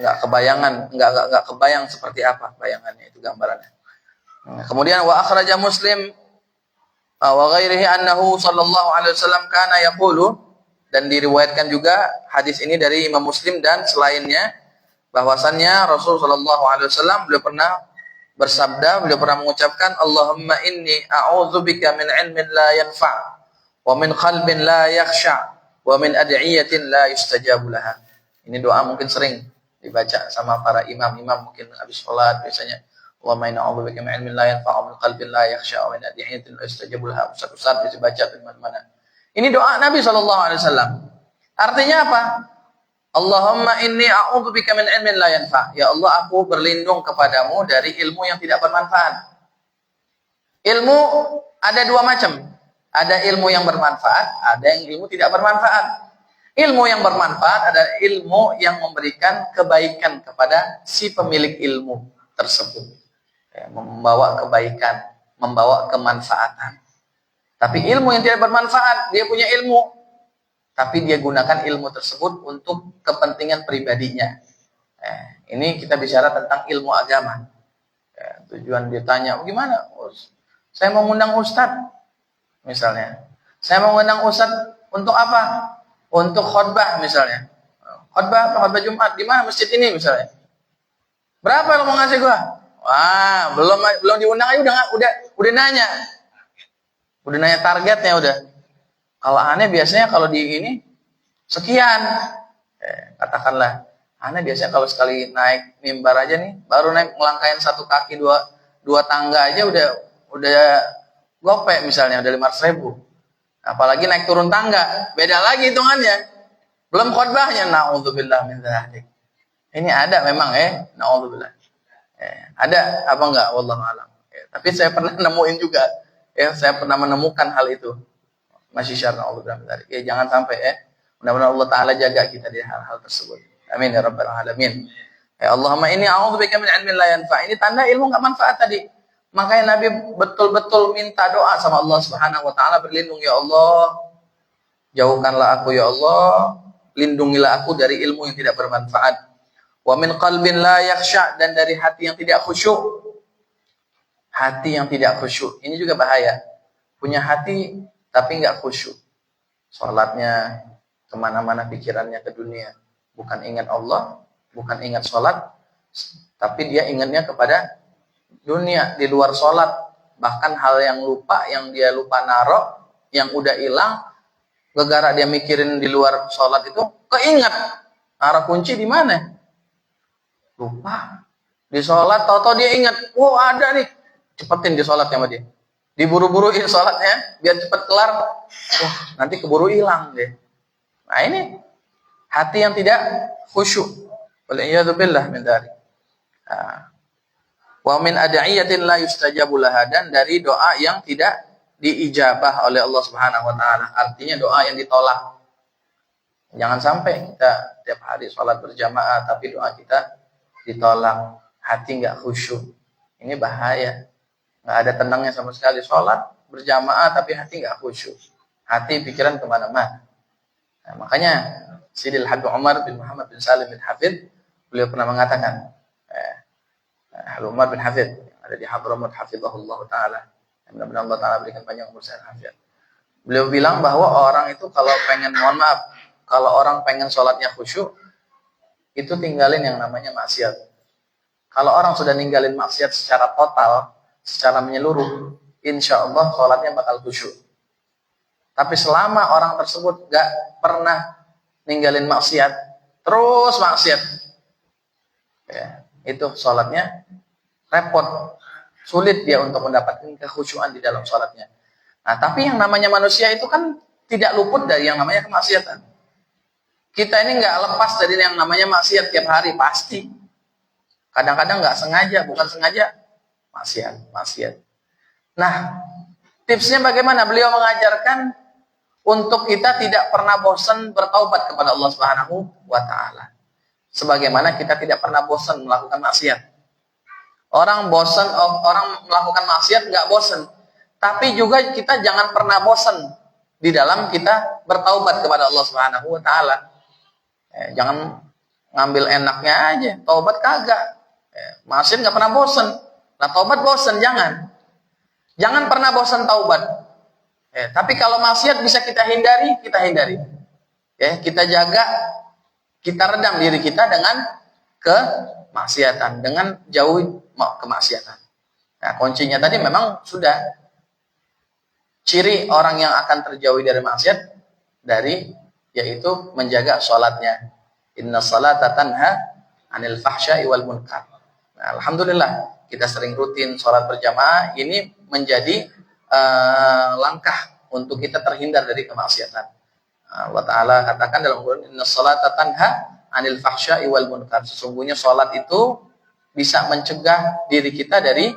enggak kebayang seperti apa bayangannya itu gambarannya. Nah, kemudian wa akhraja Muslim wa ghairihi annahu sallallahu alaihi wasallam kana yaqulu, dan diriwayatkan juga hadis ini dari Imam Muslim dan selainnya bahwasannya Rasul sallallahu alaihi wasallam beliau pernah bersabda, beliau pernah mengucapkan, Allahumma inni a'udzubika min ilmin la yanfa' wa min qalbin la yakhsha' wa min ad'iyatin la yustajabu laha. Ini doa mungkin sering dibaca sama para imam-imam mungkin habis salat biasanya. Allahumma inni a'udzubika min ilmin la yanfa' wa min qalbin la yakhsha' wa min ad'iyatin la yustajabu laha. Ustaz dibaca di mana-mana. Ini doa Nabi SAW. Artinya apa? Allahumma inni a'udzubika min ilmin la yanfa'. Ya Allah, aku berlindung kepadamu dari ilmu yang tidak bermanfaat. Ilmu ada dua macam. Ada ilmu yang bermanfaat, ada yang ilmu tidak bermanfaat. Ilmu yang bermanfaat adalah ilmu yang memberikan kebaikan kepada si pemilik ilmu tersebut. Membawa kebaikan, membawa kemanfaatan. Tapi ilmu yang tidak bermanfaat, dia punya ilmu, tapi dia gunakan ilmu tersebut untuk kepentingan pribadinya. Ini kita bicara tentang ilmu agama. Tujuan dia tanya, gimana? Saya mau ngundang ustadz, misalnya. Saya mau ngundang ustadz untuk apa? Untuk khutbah misalnya. Khutbah Jumat di mana masjid ini misalnya. Berapa lo mau ngasih gua? Wah, belum diundang aja udah nanya. Udah nanya targetnya udah. Kalau aneh biasanya kalau di ini sekian. Katakanlah aneh biasanya kalau sekali naik mimbar aja nih, baru naik ngelangkain satu kaki dua tangga aja udah gope misalnya udah 500.000. Apalagi naik turun tangga, beda lagi hitungannya. Belum khotbahnya, naudzubillah min dzalik. Ini ada memang naudzubillah. Ada apa enggak wallahu alam. Tapi saya pernah nemuin juga. Saya pernah menemukan hal itu. Masih syarna Allah dalam tarik. Jangan sampai mudah-mudahan Allah Ta'ala jaga kita di hal-hal tersebut. Amin ya rabbal alamin. Allahumma inni a'udzubika min ilmin la yanfa'. Ini tanda ilmu enggak manfaat tadi. Makanya Nabi betul-betul minta doa sama Allah Subhanahu wa taala, berlindung ya Allah. Jauhkanlah aku ya Allah, lindungilah aku dari ilmu yang tidak bermanfaat. Wa min qalbin la yakhsha', dan dari hati yang tidak khusyuk. Hati yang tidak khusyuk, ini juga bahaya. Punya hati tapi nggak khusyuk. Sholatnya kemana-mana pikirannya ke dunia. Bukan ingat Allah, bukan ingat sholat, tapi dia ingatnya kepada dunia di luar sholat. Bahkan hal yang dia lupa narok, yang udah hilang, gara-gara dia mikirin di luar sholat itu, keingat. Arah kunci di mana? Lupa. Di sholat, tau-tau dia ingat, ada nih. Cepetin di sholatnya sama dia. Diburu-buruin sholatnya, biar cepat kelar. Nanti keburu hilang deh. Nah ini, hati yang tidak khusyuk. Wal'iyadzubillah min dzalik. Wa min ad'iyatin la yustajabu laha, dan dari doa yang tidak diijabah oleh Allah Subhanahu wa taala. Artinya doa yang ditolak. Jangan sampai kita tiap hari sholat berjamaah tapi doa kita ditolak, hati enggak khusyuk. Ini bahaya. Nggak ada tenangnya sama sekali. Sholat berjamaah tapi hati nggak khusyuk. Hati pikiran kemana-mana. Nah, makanya Sidil Habib Umar bin Muhammad bin Salim bin Hafid, beliau pernah mengatakan, Habib Umar bin Hafid yang ada di Hadramut hafizahullah ta'ala, mudah-mudahan Allah ta'ala berikan panjang umur sehat afiat. Beliau bilang bahwa orang itu kalau orang pengen sholatnya khusyuk, itu tinggalin yang namanya maksiat. Kalau orang sudah ninggalin maksiat secara total, secara menyeluruh, insya Allah sholatnya bakal khusyuk. Tapi selama orang tersebut gak pernah ninggalin maksiat, terus maksiat, itu sholatnya repot, sulit dia untuk mendapatkan kekhusyuan di dalam sholatnya. Nah, tapi yang namanya manusia itu kan tidak luput dari yang namanya kemaksiatan. Kita ini gak lepas dari yang namanya maksiat tiap hari, pasti. Kadang-kadang gak sengaja, bukan sengaja, maksiat. Nah, tipsnya bagaimana? Beliau mengajarkan untuk kita tidak pernah bosan bertaubat kepada Allah Subhanahu wa taala. Sebagaimana kita tidak pernah bosan melakukan maksiat. Orang melakukan maksiat nggak bosan. Tapi juga kita jangan pernah bosan di dalam kita bertaubat kepada Allah Subhanahu wa taala. Jangan ngambil enaknya aja, taubat kagak. Maksiat nggak pernah bosan. Nah, taubat bosan, jangan. Jangan pernah bosan taubat. Tapi kalau maksiat bisa kita hindari, kita hindari. Kita jaga, kita redam diri kita dengan kemaksiatan, dengan jauhi kemaksiatan. Nah, kuncinya tadi memang sudah ciri orang yang akan terjauhi dari maksiat yaitu menjaga sholatnya. Inna salata tanha anil fahsya'i wal munkar. Nah, alhamdulillah kita sering rutin sholat berjamaah, ini menjadi langkah untuk kita terhindar dari kemaksiatan. Allah Ta'ala katakan dalam Al-Quran, Inna salata tanha anil fahsya'i wal munkar. Sesungguhnya sholat itu bisa mencegah diri kita dari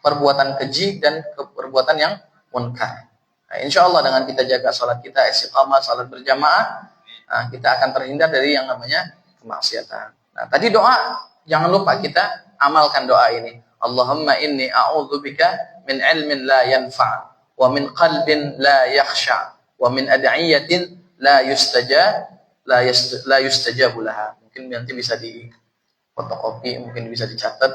perbuatan keji dan perbuatan yang munkar. Nah, insya Allah dengan kita jaga sholat kita istiqamah, sholat berjamaah, kita akan terhindar dari yang namanya kemaksiatan. Nah, tadi doa, jangan lupa kita amalkan doa ini. Allahumma inni a'udzubika min ilmin la yanfa' wa min qalbin la yakhsha' wa min ad'iyatin la yustajabu laha. Mungkin nanti bisa di fotokopi, mungkin bisa dicatat,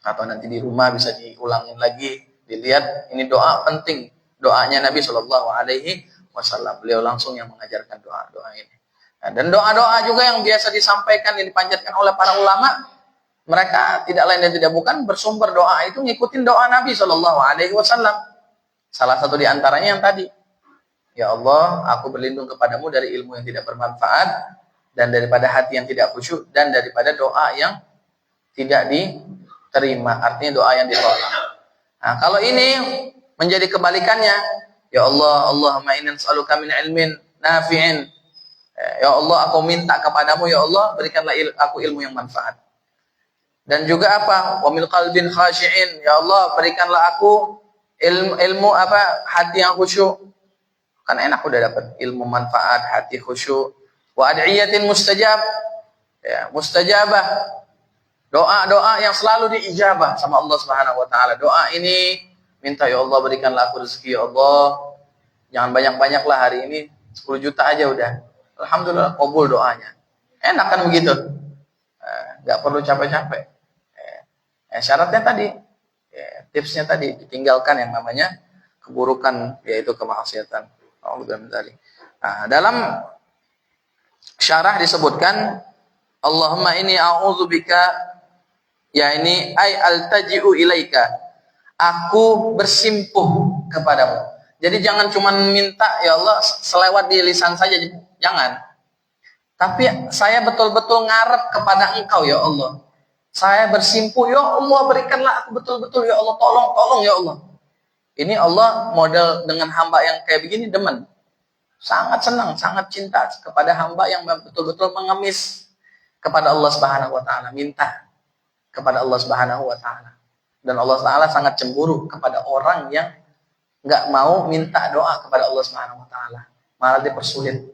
atau nanti di rumah bisa diulangin lagi, dilihat. Ini doa penting, doanya Nabi Shallallahu Alaihi Wasallam. Beliau langsung yang mengajarkan doa-doa ini. Nah, dan doa-doa juga yang biasa disampaikan, yang dipanjatkan oleh para ulama, mereka tidak lain dan tidak bukan bersumber doa itu ngikutin doa Nabi Shallallahu Alaihi Wasallam. Salah satu di antaranya yang tadi, ya Allah, aku berlindung kepadamu dari ilmu yang tidak bermanfaat, dan daripada hati yang tidak khusyuk, dan daripada doa yang tidak diterima, artinya doa yang ditolak. Nah, kalau ini menjadi kebalikannya, ya Allah, Allahumma inna nas'aluka min ilmin nafi'in. Ya Allah, aku minta kepadamu, ya Allah, berikanlah aku ilmu yang manfaat. Dan juga apa? Wa min qalbin khashi'in. Ya Allah, berikanlah aku ilmu hati yang khusyuk. Kan enak udah dapat ilmu manfaat, hati khusyuk. Wa ad'iyatin mustajab. Ya, mustajabah. Doa-doa yang selalu diijabah sama Allah Subhanahu wa taala. Doa ini minta, ya Allah, berikanlah aku rezeki, ya Allah. Jangan banyak-banyak lah hari ini, 10 juta aja udah. Alhamdulillah kabul doanya. Enak kan begitu? Nggak perlu capek-capek. Syaratnya tadi, tipsnya tadi, ditinggalkan yang namanya keburukan, yaitu kemaksiatan. Nah, dalam syarah disebutkan, Allahumma inni a'udzubika, ya ini ay altaji'u ilaika, aku bersimpuh kepadamu. Jadi jangan cuma minta, ya Allah, selewat di lisan saja, jangan. Tapi saya betul-betul ngarep kepada Engkau, ya Allah. Saya bersimpuh, ya Allah, berikanlah aku betul-betul, ya Allah, tolong ya Allah. Ini Allah model dengan hamba yang kayak begini demen. Sangat senang, sangat cinta kepada hamba yang betul-betul mengemis kepada Allah Subhanahu wa taala, minta kepada Allah Subhanahu wa taala. Dan Allah Taala sangat cemburu kepada orang yang nggak mau minta doa kepada Allah Subhanahu wa taala, malah dipersulit.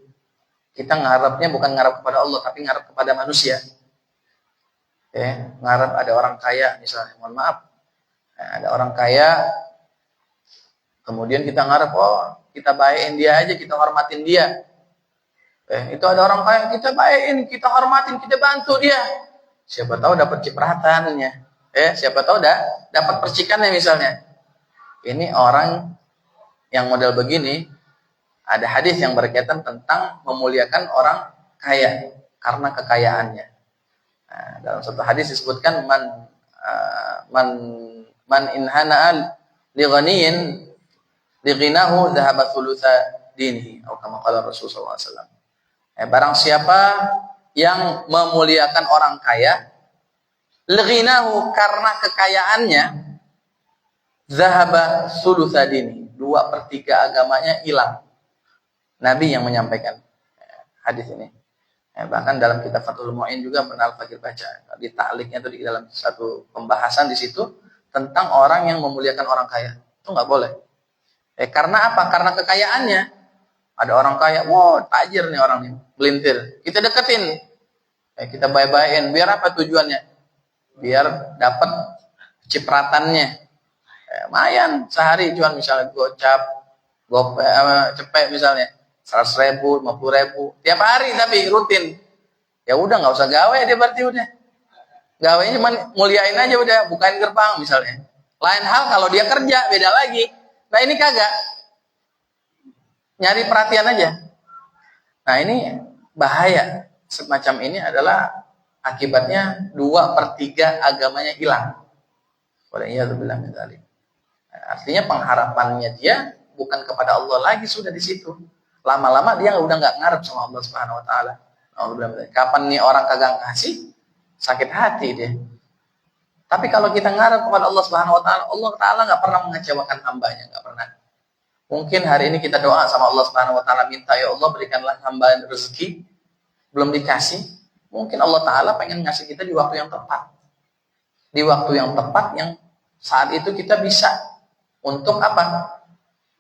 Kita ngarepnya bukan ngarep kepada Allah, tapi ngarep kepada manusia. Ngarep ada orang kaya misalnya, mohon maaf, ada orang kaya, kemudian kita ngarep, oh kita baikin dia aja, kita hormatin dia. Itu ada orang kaya, kita baikin, kita hormatin, kita bantu dia. Siapa tahu dapat cipratannya. Siapa tahu dapat percikannya misalnya. Ini orang yang model begini, ada hadis yang berkaitan tentang memuliakan orang kaya karena kekayaannya. Nah, dalam satu hadis disebutkan man inhana li ghaniyin li ghinahu dhahaba thulutha dinihi atau kama qala Rasulullah SAW. Barang siapa yang memuliakan orang kaya, li ghinahu, karena kekayaannya, dhahaba thulutha dinihi, 2/3 agamanya hilang. Nabi yang menyampaikan hadis ini. Bahkan dalam kitab Fathul Mu'in juga pernah Al-Fakir baca. Di ta'liknya itu di dalam satu pembahasan di situ tentang orang yang memuliakan orang kaya. Itu nggak boleh. Karena apa? Karena kekayaannya. Ada orang kaya, wow tajir nih orang nih, melintir. Kita deketin, kita baik-baikin. Biar apa tujuannya? Biar dapat cipratannya. Lumayan sehari jual misalnya gocap, cepet misalnya 100.000, 50.000 tiap hari tapi rutin. Ya udah nggak usah gawe dia berarti udah. Gawenya cuma muliain aja udah, bukain gerbang misalnya. Lain hal kalau dia kerja beda lagi. Nah ini kagak. Nyari perhatian aja. Nah ini bahaya. Semacam ini adalah akibatnya 2/3 agamanya hilang. Waliyadzubillah min dzalik. Artinya pengharapannya dia bukan kepada Allah lagi, sudah di situ. Lama-lama dia udah nggak ngarep sama Allah Subhanahu wa taala. Kapan nih orang kagak ngasih, sakit hati dia. Tapi kalau kita ngarep kepada Allah Subhanahu wa taala, Allah taala nggak pernah mengecewakan hambanya, nggak pernah. Mungkin hari ini kita doa sama Allah Subhanahu wa taala, minta ya Allah berikanlah hamba rezeki, belum dikasih. Mungkin Allah taala pengen ngasih kita di waktu yang tepat. Di waktu yang tepat yang saat itu kita bisa untuk apa?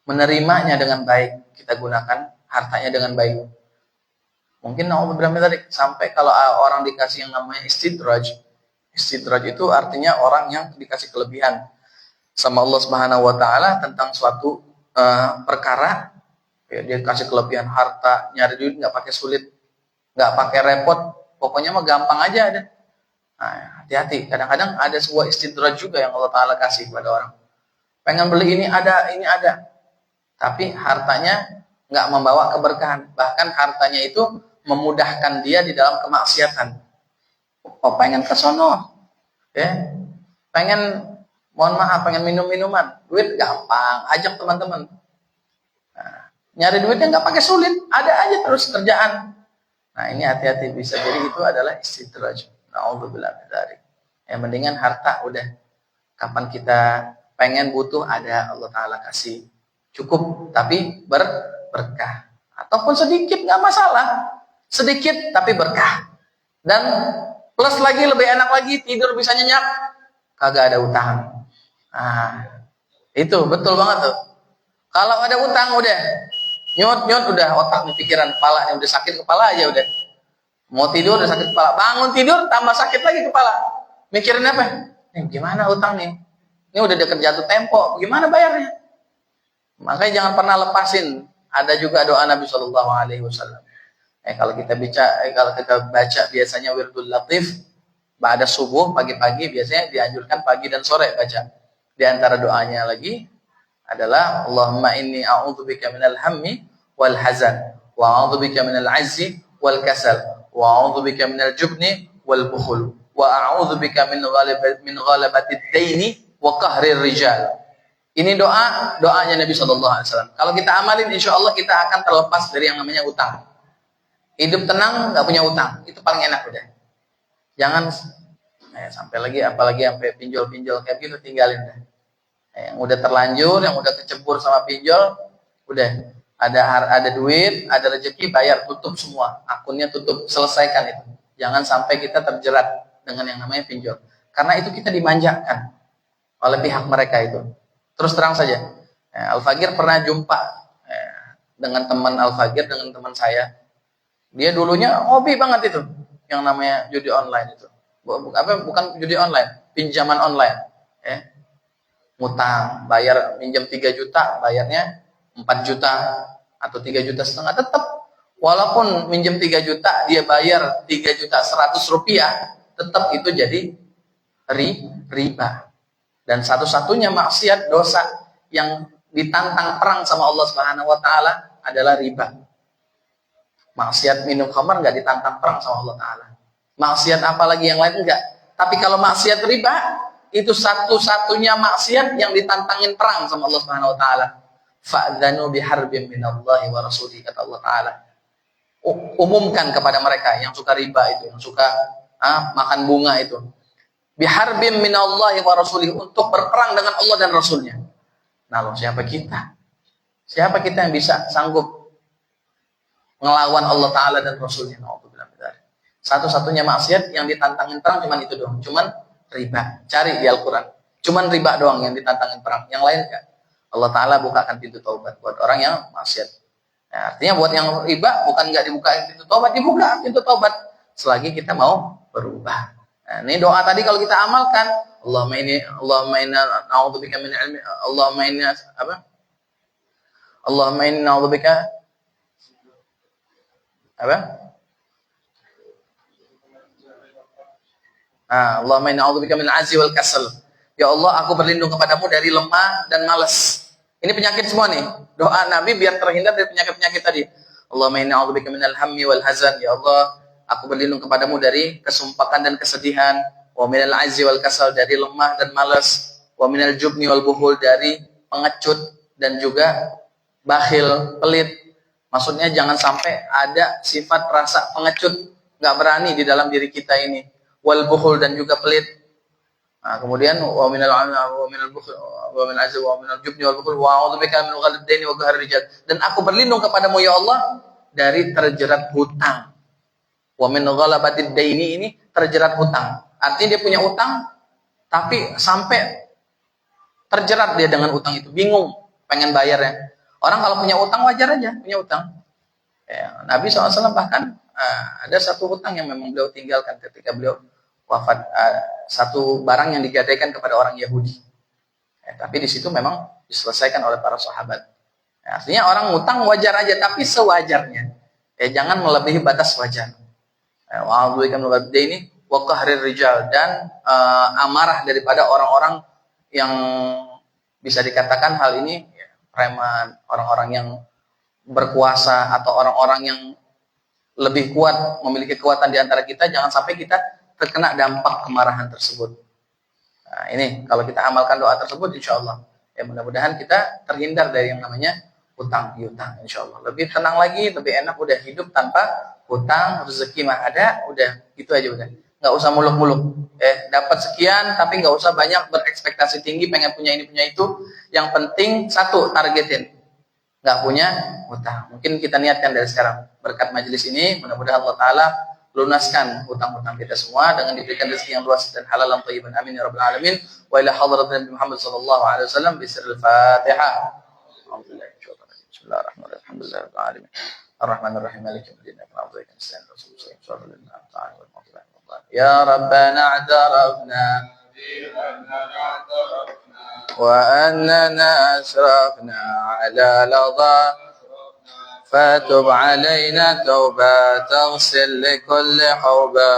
Menerimanya dengan baik, kita gunakan hartanya dengan baik. Mungkin tadi sampai kalau orang dikasih yang namanya istidraj. Istidraj itu artinya orang yang dikasih kelebihan sama Allah Subhanahu wa taala tentang suatu perkara, ya, dia kasih kelebihan harta, nyari duit nggak pakai sulit, nggak pakai repot, pokoknya mah gampang aja ada. Nah, hati-hati, kadang-kadang ada sebuah istidraj juga yang Allah taala kasih kepada orang. Pengen beli ini ada, tapi hartanya nggak membawa keberkahan, bahkan hartanya itu memudahkan dia di dalam kemaksiatan. Oh pengen ke sono, ya, pengen, mohon maaf, pengen minum-minuman, duit gampang, ajak teman-teman. Nah, nyari duitnya nggak pakai sulit, ada aja terus kerjaan. Nah ini hati-hati, bisa jadi itu adalah istidraj. Na'udzubillah min dzalik. Yang mendingan harta udah, kapan kita pengen butuh ada, Allah Taala kasih cukup tapi berkah, ataupun sedikit nggak masalah, sedikit tapi berkah. Dan plus lagi lebih enak lagi, tidur bisa nyenyak, kagak ada utang. Nah, itu betul banget tuh. Kalau ada utang udah nyut udah, otak nih, pikiran, kepala nih udah sakit kepala aja udah. Mau tidur udah sakit kepala, bangun tidur tambah sakit lagi kepala. Mikirin apa? Gimana utang nih? Ini udah deket jatuh tempo, gimana bayarnya? Makanya jangan pernah lepasin. Ada juga doa Nabi Shallallahu Alaihi Wasallam. Kalau kita baca biasanya wirdul latif, ba'da subuh, pagi-pagi biasanya dianjurkan pagi dan sore baca. Di antara doanya lagi adalah Allahumma inni a'udzubika minal hammi wal hazan wa a'udzubika minal azzi wal kasal wa a'udzubika minal jubni wal bukhul wa a'udzubika min ghalabatid daini wa qahrir rijal. Ini doanya Nabi Shallallahu Alaihi Wasallam. Kalau kita amalin, insya Allah kita akan terlepas dari yang namanya utang. Hidup tenang, nggak punya utang, itu paling enak udah. Jangan sampai lagi, apalagi sampai pinjol-pinjol kayak gitu, tinggalin dah. Yang udah terlanjur, yang udah kecebur sama pinjol, udah ada duit, ada rezeki, bayar, tutup semua, akunnya tutup, selesaikan itu. Jangan sampai kita terjerat dengan yang namanya pinjol, karena itu kita dimanjakan oleh pihak mereka itu. Terus terang saja, Al-Fagir pernah jumpa dengan teman Al-Fagir, dengan teman saya. Dia dulunya hobi banget itu, yang namanya judi online itu. Bukan judi online, pinjaman online. Ngutang, bayar, minjam 3 juta, bayarnya 4 juta atau 3,5 juta. Tetap, walaupun minjam 3 juta, dia bayar 3.100.000 rupiah, tetap itu jadi riba. Dan satu-satunya maksiat, dosa yang ditantang perang sama Allah Subhanahu wa taala adalah riba. Maksiat minum khamar enggak ditantang perang sama Allah taala. Maksiat apalagi yang lain enggak. Tapi kalau maksiat riba, itu satu-satunya maksiat yang ditantangin perang sama Allah Subhanahu wa taala. Fa'dzanu biharbin minallahi wa rasulihi, kata Allah taala. Umumkan kepada mereka yang suka riba itu, yang suka makan bunga itu. Biharbim minallahi wa rasulih, untuk berperang dengan Allah dan Rasulnya. Nah loh, siapa kita? Siapa kita yang bisa sanggup ngelawan Allah Ta'ala dan Rasulnya? Satu-satunya maksiat yang ditantangin perang cuman itu doang, cuman riba. Cari di Al-Quran, cuman riba doang yang ditantangin perang, yang lain enggak. Allah Ta'ala bukakan pintu taubat buat orang yang maksiat. Nah, artinya buat yang riba bukan nggak dibuka pintu taubat, dibuka pintu taubat selagi kita mau berubah. Nah, ini doa tadi kalau kita amalkan, Allahumma inna na'udzubika min ilmi, Allahumma inna apa? Allahumma inna na'udzubika apa? Allahumma inna na'udzubika min al-'ajzi wal kasal. Ya Allah, aku berlindung kepadamu dari lemah dan malas. Ini penyakit semua nih. Doa Nabi biar terhindar dari penyakit-penyakit tadi. Allahumma inna a'udzubika minal hammi wal hazan. Ya Allah, aku berlindung kepadamu dari kesumpakan dan kesedihan. Wa minal 'ajzi wal kasal, dari lemah dan malas. Wa minal jubni wal buhul, dari pengecut dan juga bakhil, pelit. Maksudnya jangan sampai ada sifat rasa pengecut, enggak berani di dalam diri kita ini. Wal buhul, dan juga pelit. Nah, kemudian wa minal bukhl wa minal azab wa minal jubni wal bukhl wa a'udzubika min ghalabid daini wa qahri rijal. Dan aku berlindung kepadamu ya Allah dari terjerat hutang. Wa min ghalabatid daini, ini terjerat hutang. Artinya dia punya utang tapi sampai terjerat dia dengan utang itu, bingung pengen bayarnya. Orang kalau punya utang wajar aja punya utang. Ya, Nabi SAW bahkan ada satu hutang yang memang beliau tinggalkan ketika beliau wafat, satu barang yang digadaikan kepada orang Yahudi. Tapi di situ memang diselesaikan oleh para sahabat. Artinya orang ngutang wajar aja, tapi sewajarnya. Jangan melebihi batas wajar. Wa'adzuikan ini wa qahrir rijal, dan amarah daripada orang-orang yang bisa dikatakan hal ini preman, orang-orang yang berkuasa atau orang-orang yang lebih kuat, memiliki kekuatan di antara kita, jangan sampai kita terkena dampak kemarahan tersebut. Nah, ini kalau kita amalkan doa tersebut, insya Allah ya mudah-mudahan kita terhindar dari yang namanya hutang piutang. Insya Allah lebih tenang lagi, lebih enak, udah hidup tanpa hutang, rezeki mah ada, udah gitu aja udah. Nggak usah muluk-muluk. Dapat sekian tapi nggak usah banyak berekspektasi tinggi, pengen punya ini punya itu. Yang penting satu, targetin nggak punya hutang. Mungkin kita niatkan dari sekarang berkat majelis ini, mudah-mudahan Allah Ta'ala lunaskan hutang-hutang kita semua dengan diberikan rezeki yang luas dan halal dan thayyiban, amin ya rabbal alamin. Wa ila hadratin Nabi Muhammad sallallahu alaihi wasallam bisirril Fatihah. Bismillahirrahmanirrahim. Alhamdulillahirabbil alamin. Arrahmanir rahim, maliki yaumiddin. Na'udzuka min syarri ya rabbana a'tarafna wa annana asrafna ala ladha فاتب علينا توبة تغسل لكل حوبة